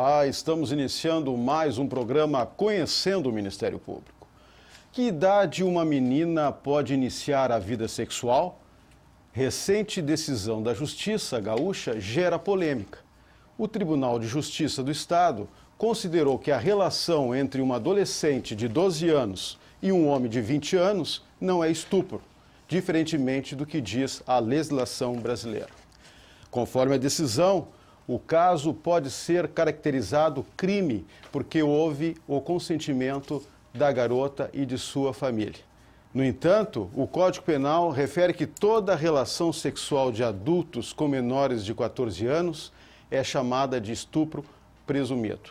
Olá, estamos iniciando mais um programa Conhecendo o Ministério Público. Que idade uma menina pode iniciar a vida sexual? Recente decisão da Justiça Gaúcha gera polêmica. O Tribunal de Justiça do Estado considerou que a relação entre uma adolescente de 12 anos e um homem de 20 anos não é estupro, diferentemente do que diz a legislação brasileira. Conforme a decisão, o caso pode ser caracterizado crime porque houve o consentimento da garota e de sua família. No entanto, o Código Penal refere que toda relação sexual de adultos com menores de 14 anos é chamada de estupro presumido.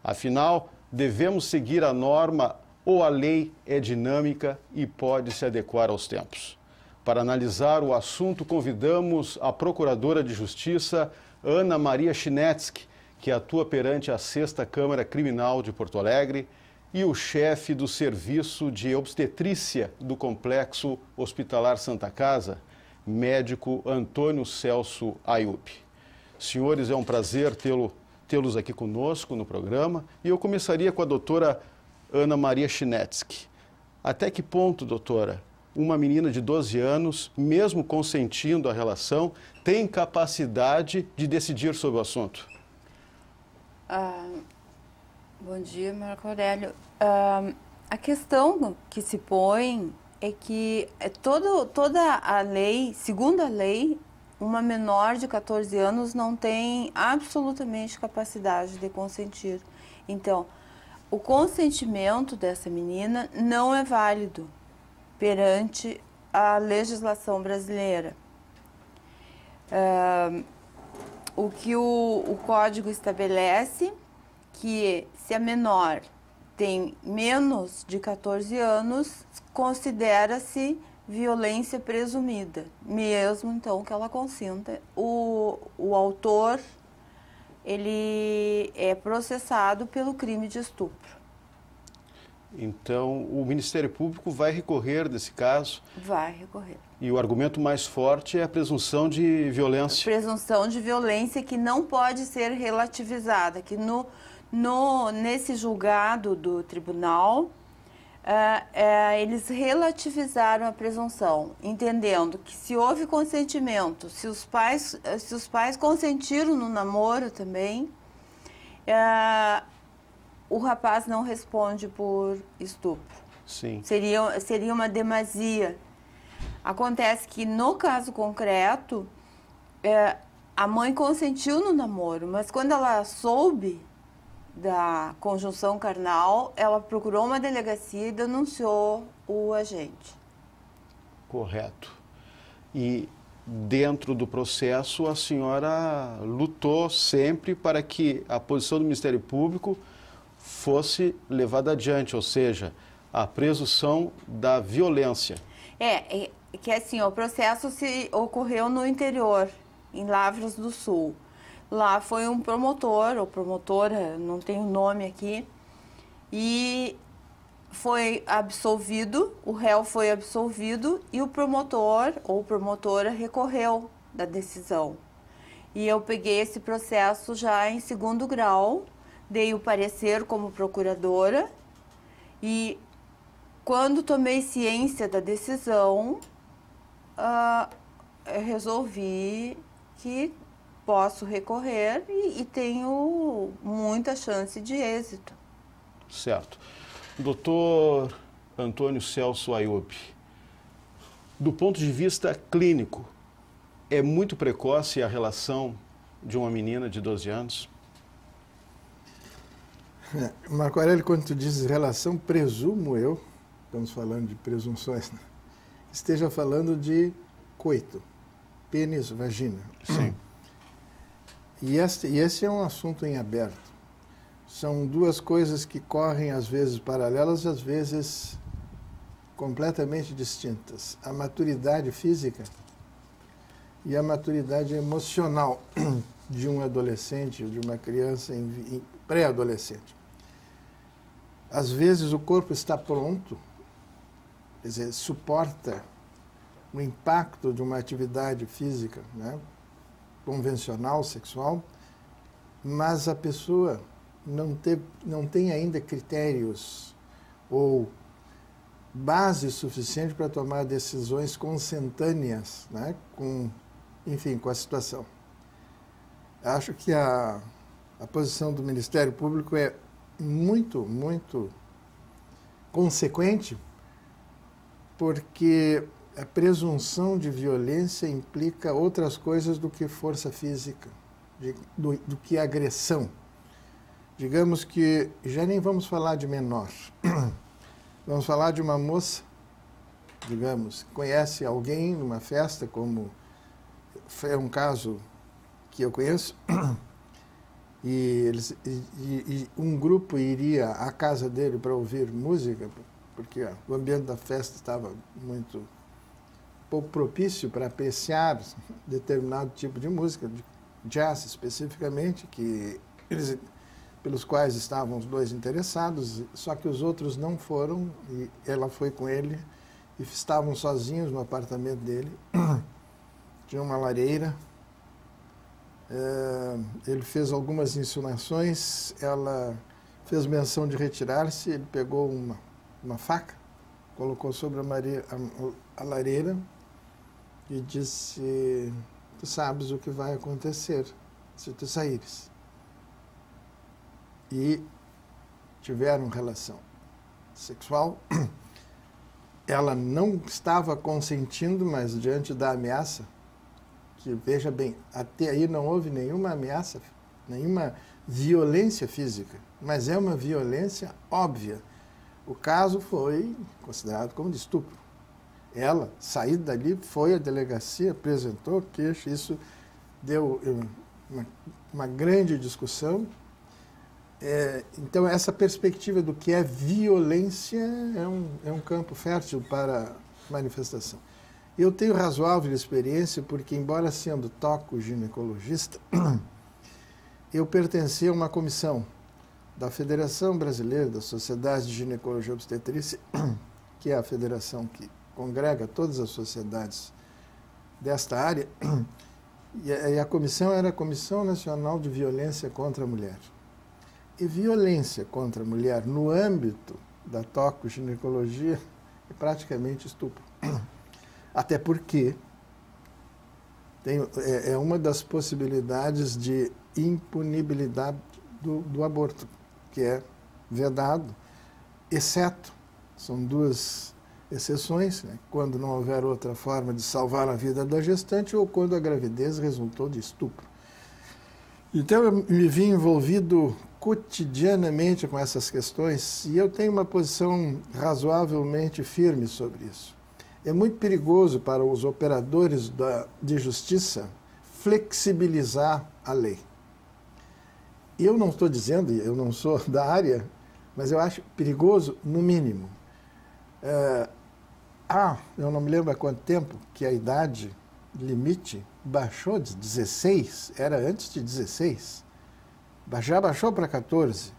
Afinal, devemos seguir a norma ou a lei é dinâmica e pode se adequar aos tempos. Para analisar o assunto, convidamos a Procuradora de Justiça, Ana Maria Chinetsky, que atua perante a 6ª Câmara Criminal de Porto Alegre, e o chefe do Serviço de Obstetrícia do Complexo Hospitalar Santa Casa, médico Antônio Celso Ayub. Senhores, é um prazer tê-los aqui conosco no programa, e eu começaria com a doutora Ana Maria Chinetsky. Até que ponto, doutora, uma menina de 12 anos, mesmo consentindo a relação, tem capacidade de decidir sobre o assunto? Bom dia, Marco Aurélio. A questão que se põe é que toda a lei, segundo a lei, uma menor de 14 anos não tem absolutamente capacidade de consentir. Então, o consentimento dessa menina não é válido perante a legislação brasileira. O que o Código estabelece que se a menor tem menos de 14 anos, considera-se violência presumida, mesmo então que ela consinta. O autor, ele é processado pelo crime de estupro. Então, o Ministério Público vai recorrer desse caso? Vai recorrer. E o argumento mais forte é a presunção de violência? Presunção de violência que não pode ser relativizada, que nesse julgado do tribunal, eles relativizaram a presunção, entendendo que se houve consentimento, se os pais consentiram no namoro também, o rapaz não responde por estupro. Sim. Seria uma demasia. Acontece que, no caso concreto, a mãe consentiu no namoro, mas quando ela soube da conjunção carnal, ela procurou uma delegacia e denunciou o agente. Correto. E dentro do processo, a senhora lutou sempre para que a posição do Ministério Público fosse levada adiante, ou seja, a presunção da violência. Que assim, o processo ocorreu no interior, em Lavras do Sul. Lá foi um promotor, ou promotora, não tenho nome aqui, e foi absolvido, o réu foi absolvido e o promotor ou promotora recorreu da decisão. E eu peguei esse processo já em 2º grau, dei o parecer como procuradora e quando tomei ciência da decisão, resolvi que posso recorrer e tenho muita chance de êxito. Certo. Doutor Antônio Celso Ayub, do ponto de vista clínico, é muito precoce a relação de uma menina de 12 anos? Marco Aurélio, quando tu dizes relação, presumo eu, estamos falando de presunções, né? Esteja falando de coito, pênis, vagina. Sim. E esse é um assunto em aberto. São duas coisas que correm às vezes paralelas, às vezes completamente distintas. A maturidade física e a maturidade emocional de um adolescente ou de uma criança pré-adolescente. Às vezes o corpo está pronto, quer dizer, suporta o impacto de uma atividade física, né, convencional, sexual, mas a pessoa não tem ainda critérios ou base suficiente para tomar decisões consentâneas, né, com a situação. Acho que a posição do Ministério Público é muito, muito consequente, porque a presunção de violência implica outras coisas do que força física, do que agressão. Digamos que já nem vamos falar de menor. Vamos falar de uma moça, digamos, que conhece alguém numa festa, como foi um caso que eu conheço, e um grupo iria à casa dele para ouvir música, porque o ambiente da festa estava muito pouco propício para apreciar determinado tipo de música, de jazz especificamente, pelos quais estavam os dois interessados, só que os outros não foram, e ela foi com ele, e estavam sozinhos no apartamento dele. Tinha uma lareira, ele fez algumas insinuações, ela fez menção de retirar-se, ele pegou uma faca, colocou sobre a lareira e disse: tu sabes o que vai acontecer se tu saíres. E tiveram relação sexual. Ela não estava consentindo, mas diante da ameaça, que, veja bem, até aí não houve nenhuma ameaça, nenhuma violência física, mas é uma violência óbvia. O caso foi considerado como de estupro. Ela, saída dali, foi à delegacia, apresentou queixa, isso deu uma grande discussão. Então, essa perspectiva do que é violência é um campo fértil para manifestação. Eu tenho razoável experiência porque, embora sendo toco-ginecologista, eu pertencia a uma comissão da Federação Brasileira da Sociedade de Ginecologia e Obstetrícia, que é a federação que congrega todas as sociedades desta área, e a comissão era a Comissão Nacional de Violência contra a Mulher. E violência contra a mulher no âmbito da toco-ginecologia é praticamente estupro. Até porque é uma das possibilidades de impunibilidade do aborto, que é vedado, exceto, são duas exceções, né, quando não houver outra forma de salvar a vida da gestante ou quando a gravidez resultou de estupro. Então, eu me vi envolvido cotidianamente com essas questões e eu tenho uma posição razoavelmente firme sobre isso. É muito perigoso para os operadores de justiça flexibilizar a lei. Eu não estou dizendo, eu não sou da área, mas eu acho perigoso no mínimo. Eu não me lembro há quanto tempo que a idade limite baixou de 16, era antes de 16, já baixou para 14.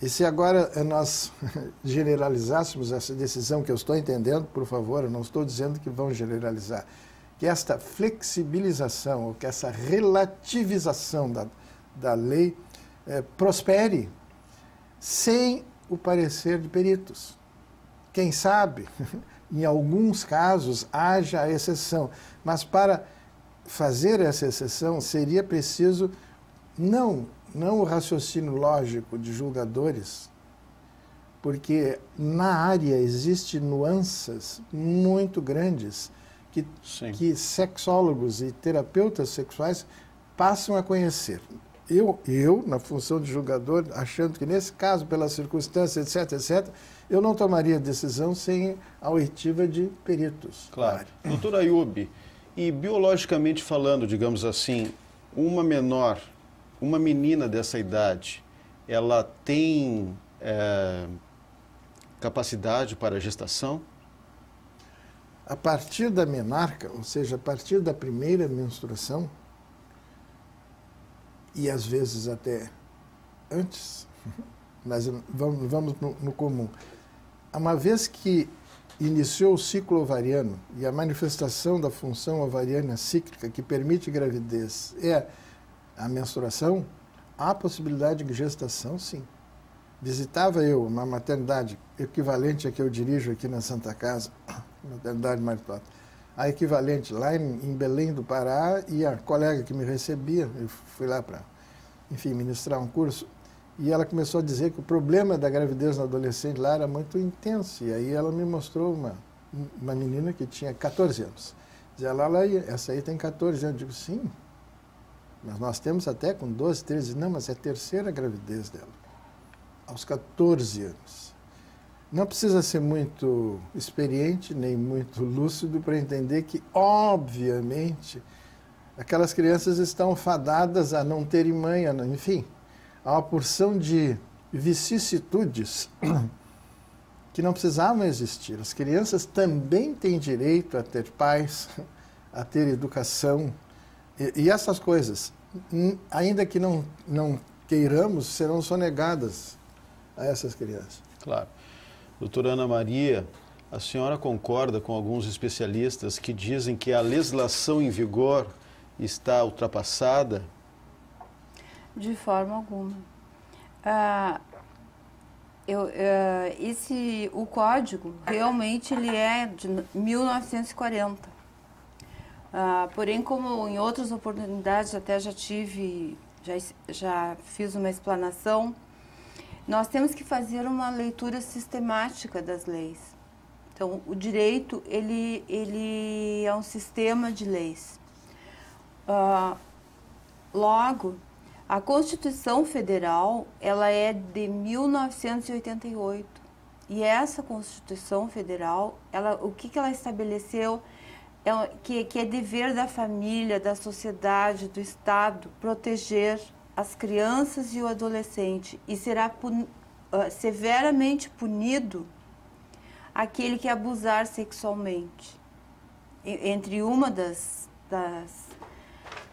E se agora nós generalizássemos essa decisão, que eu estou entendendo, por favor, eu não estou dizendo que vão generalizar, que esta flexibilização, ou que essa relativização da lei prospere sem o parecer de peritos. Quem sabe, em alguns casos, haja exceção, mas para fazer essa exceção seria preciso não o raciocínio lógico de julgadores, porque na área existem nuances muito grandes que sexólogos e terapeutas sexuais passam a conhecer. Eu, na função de julgador, achando que nesse caso, pelas circunstâncias, etc., eu não tomaria decisão sem a oitiva de peritos. Claro. Doutor Ayub, e biologicamente falando, digamos assim, uma menina dessa idade, ela tem capacidade para gestação? A partir da menarca, ou seja, a partir da primeira menstruação, e às vezes até antes, mas vamos no comum. Uma vez que iniciou o ciclo ovariano e a manifestação da função ovariana cíclica que permite gravidez é a menstruação, há possibilidade de gestação, sim. Visitava eu uma maternidade equivalente à que eu dirijo aqui na Santa Casa, maternidade Maritota, a equivalente lá em Belém do Pará, e a colega que me recebia, eu fui lá para, enfim, ministrar um curso, e ela começou a dizer que o problema da gravidez na adolescente lá era muito intenso, e aí ela me mostrou uma menina que tinha 14 anos. Dizia lá, essa aí tem 14 anos. Eu digo, sim, mas nós temos até com 12, 13, não, mas é a terceira gravidez dela, aos 14 anos. Não precisa ser muito experiente, nem muito lúcido para entender que, obviamente, aquelas crianças estão fadadas a não terem mãe, enfim, há uma porção de vicissitudes que não precisavam existir. As crianças também têm direito a ter pais, a ter educação, e essas coisas, ainda que não queiramos, serão sonegadas a essas crianças. Claro. Doutora Ana Maria, a senhora concorda com alguns especialistas que dizem que a legislação em vigor está ultrapassada? De forma alguma. O código realmente ele é de 1940. Porém, como em outras oportunidades até já fiz uma explanação, nós temos que fazer uma leitura sistemática das leis. Então, o direito ele é um sistema de leis. Logo, a Constituição Federal, ela é de 1988. E essa Constituição Federal, o que ela estabeleceu, que é dever da família, da sociedade, do Estado, proteger as crianças e o adolescente. E será severamente punido aquele que abusar sexualmente. Entre uma das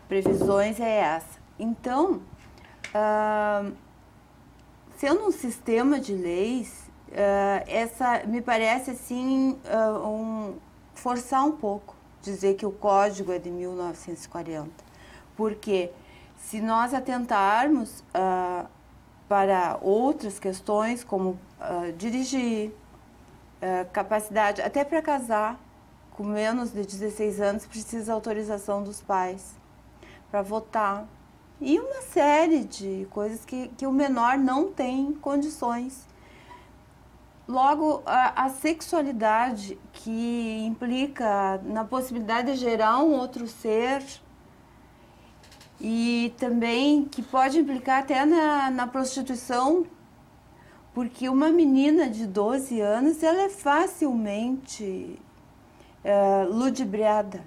previsões é essa. Então, sendo um sistema de leis, me parece assim forçar um pouco dizer que o código é de 1940, porque se nós atentarmos para outras questões como dirigir, capacidade, até para casar com menos de 16 anos precisa autorização dos pais para votar. E uma série de coisas que o menor não tem condições. Logo, a sexualidade que implica na possibilidade de gerar um outro ser e também que pode implicar até na prostituição, porque uma menina de 12 anos ela é facilmente ludibriada.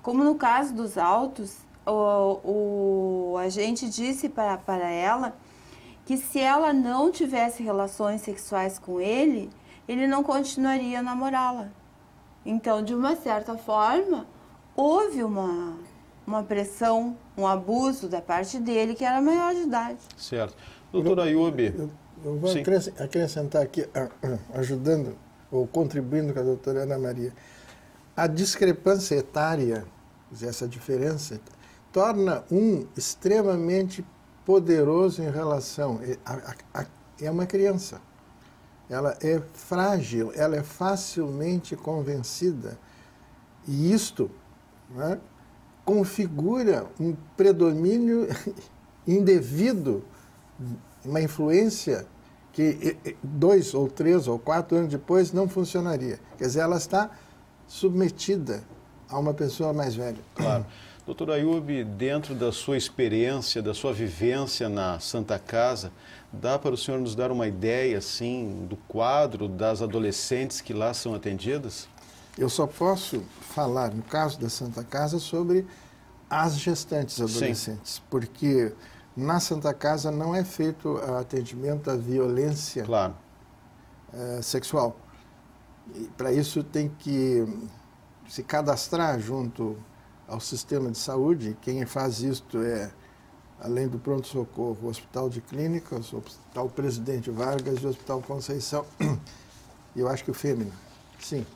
Como no caso dos autos, o agente disse para ela que se ela não tivesse relações sexuais com ele, ele não continuaria a namorá-la. Então, de uma certa forma, houve uma pressão, um abuso da parte dele, que era maior de idade. Certo. Doutora Ayub. Eu vou acrescentar aqui, ajudando ou contribuindo com a doutora Ana Maria. A discrepância etária, essa diferença, torna extremamente poderoso em relação... É uma criança. Ela é frágil, ela é facilmente convencida. E isto, né, configura um predomínio indevido, uma influência que 2 ou 3 ou 4 anos depois não funcionaria. Quer dizer, ela está submetida a uma pessoa mais velha. Claro. Doutor Ayub, dentro da sua experiência, da sua vivência na Santa Casa, dá para o senhor nos dar uma ideia, assim, do quadro das adolescentes que lá são atendidas? Eu só posso falar, no caso da Santa Casa, sobre as gestantes adolescentes, sim, porque na Santa Casa não é feito atendimento à violência, claro, sexual. Para isso tem que se cadastrar junto ao sistema de saúde. Quem faz isto é, além do pronto-socorro, o Hospital de Clínicas, o Hospital Presidente Vargas e o Hospital Conceição. E eu acho que o Fêmea, sim.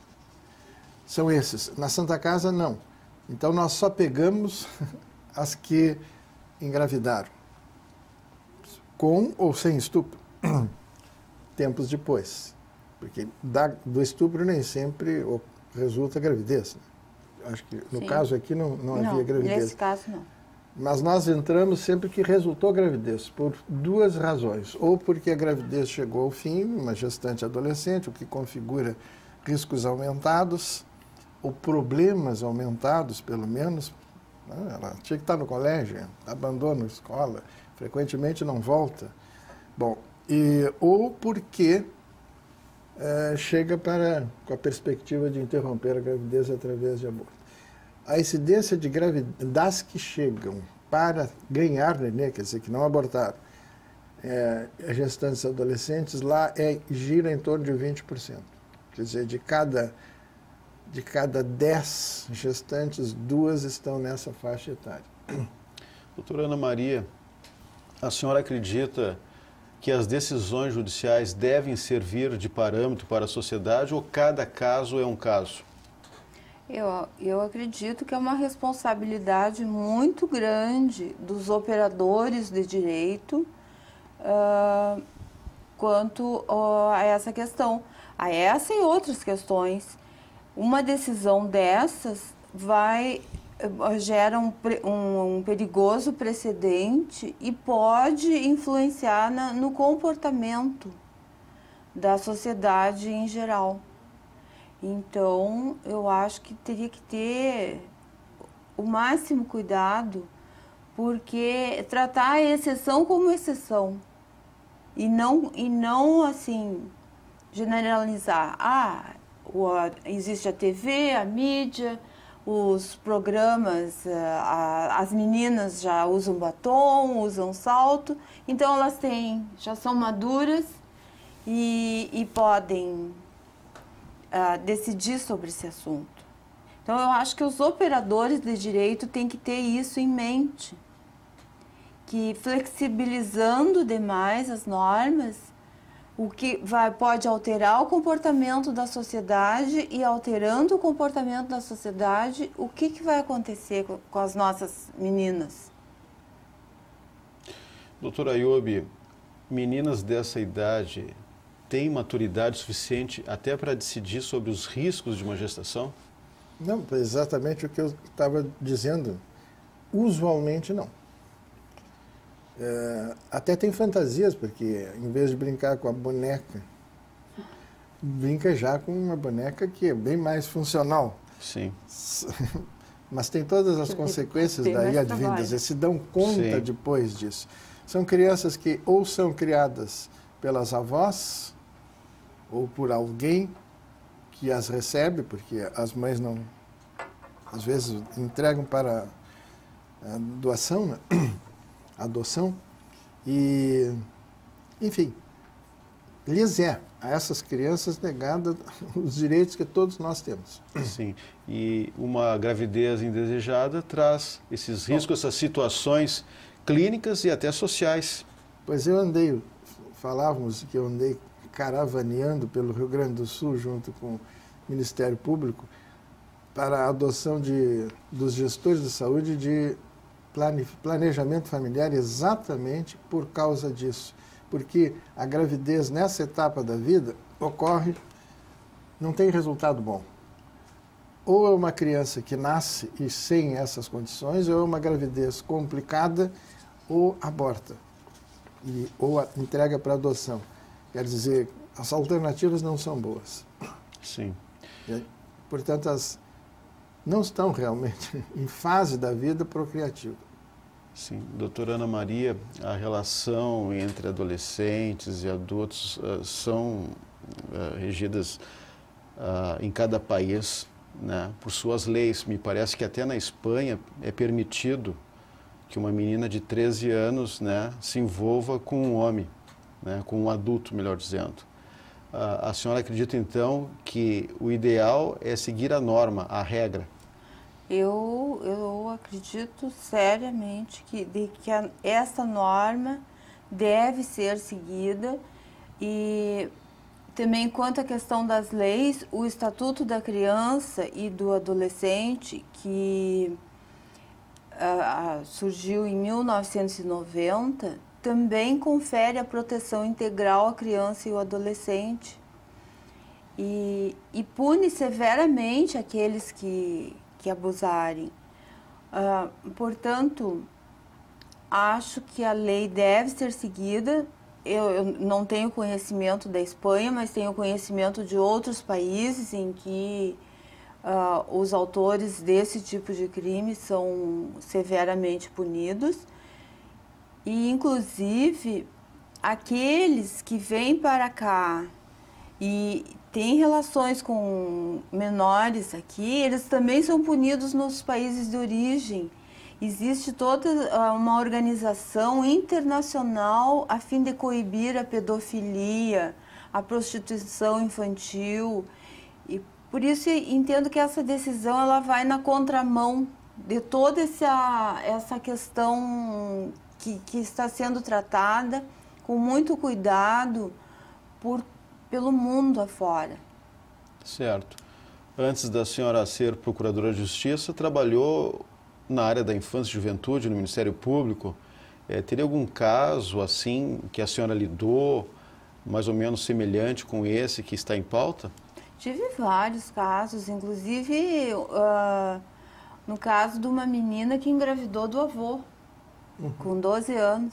São esses. Na Santa Casa, não. Então, nós só pegamos as que engravidaram. com ou sem estupro, tempos depois. Porque do estupro nem sempre resulta gravidez. Né? Acho que no caso aqui não havia gravidez. Nesse caso não. Mas nós entramos sempre que resultou gravidez, por duas razões. Ou porque a gravidez chegou ao fim, uma gestante adolescente, o que configura riscos aumentados, ou problemas aumentados, pelo menos. Ela tinha que estar no colégio, abandona a escola, frequentemente não volta. Bom, ou porque chega com a perspectiva de interromper a gravidez através de aborto. A incidência de gravidez das que chegam para ganhar nenê, quer dizer, que não abortaram, gestantes adolescentes, lá gira em torno de 20%. Quer dizer, de cada 10 gestantes, 2 estão nessa faixa etária. Doutora Ana Maria, a senhora acredita que as decisões judiciais devem servir de parâmetro para a sociedade ou cada caso é um caso? Eu acredito que é uma responsabilidade muito grande dos operadores de direito quanto a essa questão, a essa e outras questões. Uma decisão dessas gera um perigoso precedente e pode influenciar no comportamento da sociedade em geral. Então, eu acho que teria que ter o máximo cuidado, porque tratar a exceção como exceção e não assim, generalizar. Existe a TV, a mídia, os programas, as meninas já usam batom, usam salto, então elas já são maduras e podem decidir sobre esse assunto. Então, eu acho que os operadores de direito têm que ter isso em mente, que flexibilizando demais as normas, o que pode alterar o comportamento da sociedade, e alterando o comportamento da sociedade, o que vai acontecer com as nossas meninas? Doutora Ayobi, meninas dessa idade têm maturidade suficiente até para decidir sobre os riscos de uma gestação? Não, exatamente o que eu estava dizendo. Usualmente não. Até tem fantasias, porque em vez de brincar com a boneca, brinca já com uma boneca que é bem mais funcional. Sim. Mas tem todas as consequências daí advindas, e se dão conta depois disso. São crianças que ou são criadas pelas avós, ou por alguém que as recebe, porque as mães não, às vezes, entregam para a doação, né? Adoção, e, enfim, a essas crianças negada os direitos que todos nós temos. Sim, e uma gravidez indesejada traz esses riscos, essas situações clínicas e até sociais. Pois falávamos que eu andei caravaneando pelo Rio Grande do Sul junto com o Ministério Público para a adoção dos gestores de saúde de planejamento familiar, exatamente por causa disso. Porque a gravidez nessa etapa da vida não tem resultado bom. Ou é uma criança que nasce e sem essas condições, ou é uma gravidez complicada, ou aborta, ou entrega para adoção. Quer dizer, as alternativas não são boas. Sim. Portanto, não estão realmente em fase da vida procriativa. Sim. Doutora Ana Maria, a relação entre adolescentes e adultos são regidas em cada país, né, por suas leis. Me parece que até na Espanha é permitido que uma menina de 13 anos, né, se envolva com um homem, né, com um adulto, melhor dizendo. A senhora acredita, então, que o ideal é seguir a norma, a regra? Eu acredito seriamente que essa norma deve ser seguida, e também quanto à questão das leis, o Estatuto da Criança e do Adolescente, que surgiu em 1990, também confere a proteção integral à criança e ao adolescente e pune severamente aqueles que abusarem. Portanto, acho que a lei deve ser seguida. Eu não tenho conhecimento da Espanha, mas tenho conhecimento de outros países em que os autores desse tipo de crime são severamente punidos. E, inclusive, aqueles que vêm para cá e têm relações com menores aqui, eles também são punidos nos países de origem. Existe toda uma organização internacional a fim de coibir a pedofilia, a prostituição infantil. E por isso entendo que essa decisão ela vai na contramão de toda essa questão que está sendo tratada com muito cuidado pelo mundo afora. Certo. Antes da senhora ser procuradora de justiça, trabalhou na área da infância e juventude, no Ministério Público. Teria algum caso assim que a senhora lidou, mais ou menos semelhante com esse que está em pauta? Tive vários casos, inclusive no caso de uma menina que engravidou do avô, com 12 anos,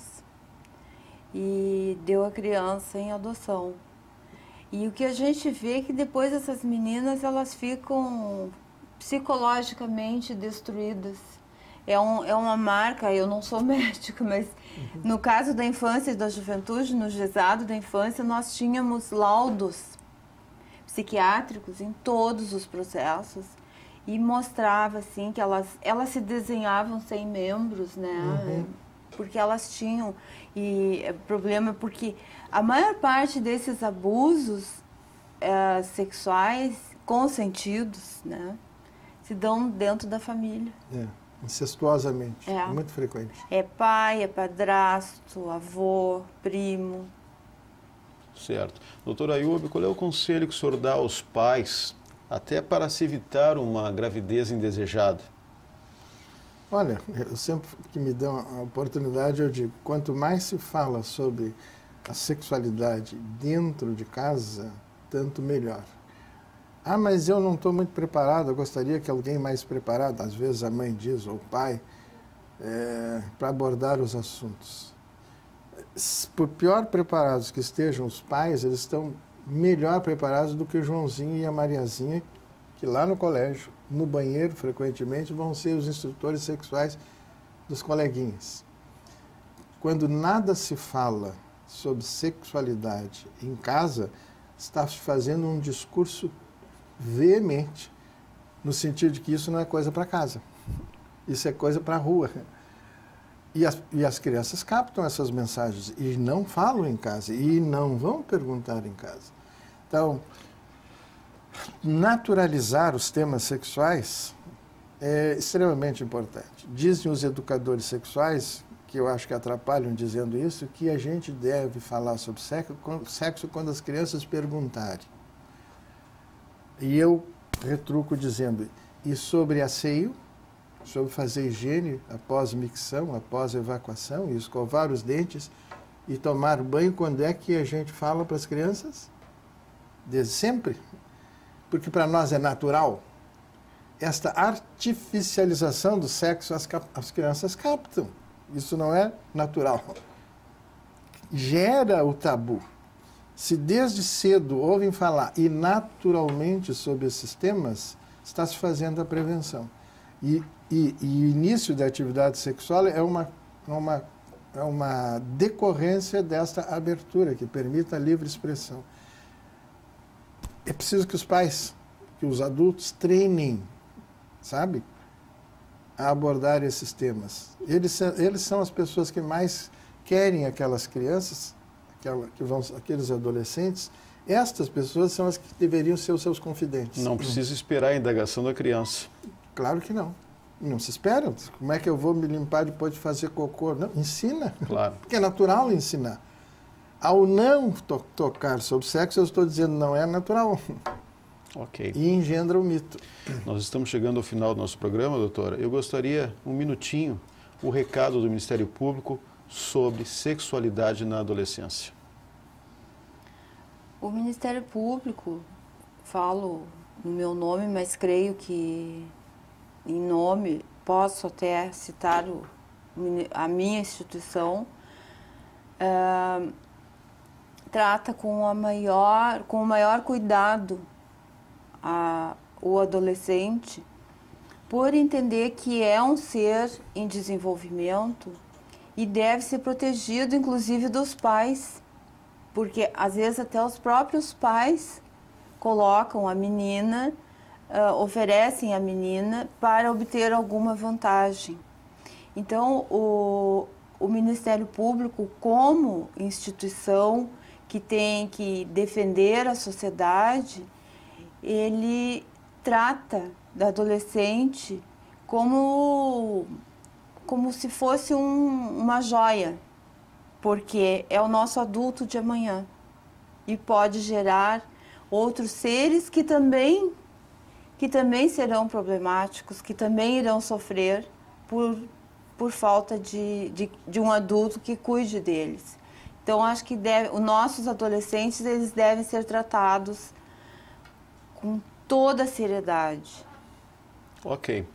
e deu a criança em adoção. E o que a gente vê é que depois essas meninas elas ficam psicologicamente destruídas. É uma marca, eu não sou médica, mas no caso da infância e da juventude, no juizado da infância, nós tínhamos laudos psiquiátricos em todos os processos e mostrava assim que elas se desenhavam sem membros, né? Porque elas tinham problema porque a maior parte desses abusos sexuais consentidos, né, se dão dentro da família. Incestuosamente, muito frequente. É pai, é padrasto, avô, primo. Certo. Doutora Ayub, qual é o conselho que o senhor dá aos pais, até para se evitar uma gravidez indesejada? Olha, eu sempre que me dão a oportunidade, eu digo, quanto mais se fala sobre a sexualidade dentro de casa, tanto melhor. Ah, mas eu não estou muito preparado, eu gostaria que alguém mais preparado, às vezes a mãe diz, ou o pai, para abordar os assuntos. Por pior preparados que estejam os pais, eles estão melhor preparados do que o Joãozinho e a Mariazinha, que lá no colégio, no banheiro, frequentemente, vão ser os instrutores sexuais dos coleguinhas. Quando nada se fala sobre sexualidade em casa, está se fazendo um discurso veemente, no sentido de que isso não é coisa para casa, isso é coisa para a rua. E as crianças captam essas mensagens e não falam em casa, e não vão perguntar em casa. Então, naturalizar os temas sexuais é extremamente importante. Dizem os educadores sexuais, que eu acho que atrapalham dizendo isso, que a gente deve falar sobre sexo quando as crianças perguntarem. E eu retruco dizendo, e sobre asseio, sobre fazer higiene após micção, após evacuação, e escovar os dentes e tomar banho, quando é que a gente fala para as crianças? Desde sempre. Porque para nós é natural. Esta artificialização do sexo as crianças captam. Isso não é natural. Gera o tabu. Se desde cedo ouvem falar e naturalmente sobre esses temas, está se fazendo a prevenção. E o início da atividade sexual é uma decorrência desta abertura, que permita a livre expressão. É preciso que os pais, que os adultos treinem, sabe, a abordar esses temas. Eles são as pessoas que mais querem aquelas crianças, aqueles adolescentes. Estas pessoas são as que deveriam ser os seus confidentes. Não precisa esperar a indagação da criança. Claro que não. Não se espera. Como é que eu vou me limpar depois de fazer cocô? Não, ensina. Claro. Porque é natural ensinar. Ao não tocar sobre sexo, eu estou dizendo não é natural. Ok. E engendra o mito. Nós estamos chegando ao final do nosso programa, doutora. Eu gostaria, um minutinho, o recado do Ministério Público sobre sexualidade na adolescência? O Ministério Público, falo no meu nome, mas creio que em nome posso até citar a minha instituição, trata com o maior cuidado o adolescente, por entender que é um ser em desenvolvimento e deve ser protegido, inclusive, dos pais, porque às vezes até os próprios pais colocam a menina, oferecem a menina para obter alguma vantagem. Então, o Ministério Público, como instituição que tem que defender a sociedade, ele trata da adolescente como se fosse uma joia, porque é o nosso adulto de amanhã e pode gerar outros seres que também serão problemáticos, que também irão sofrer por falta de um adulto que cuide deles. Então, acho que os nossos adolescentes, eles devem ser tratados com toda a seriedade. Ok.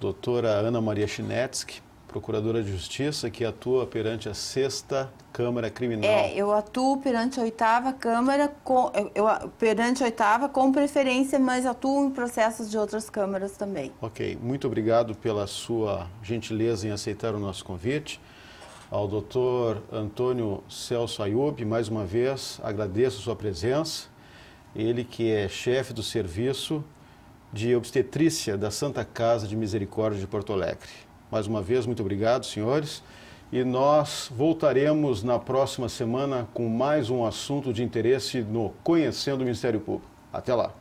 Doutora Ana Maria Chinetsky, Procuradora de Justiça, que atua perante a 6ª Câmara Criminal. Eu atuo perante a 8ª Câmara, perante a 8ª com preferência, mas atuo em processos de outras câmaras também. Ok. Muito obrigado pela sua gentileza em aceitar o nosso convite. Ao doutor Antônio Celso Ayub, mais uma vez, agradeço a sua presença. Ele que é chefe do Serviço de Obstetrícia da Santa Casa de Misericórdia de Porto Alegre. Mais uma vez, muito obrigado, senhores. E nós voltaremos na próxima semana com mais um assunto de interesse no Conhecendo o Ministério Público. Até lá.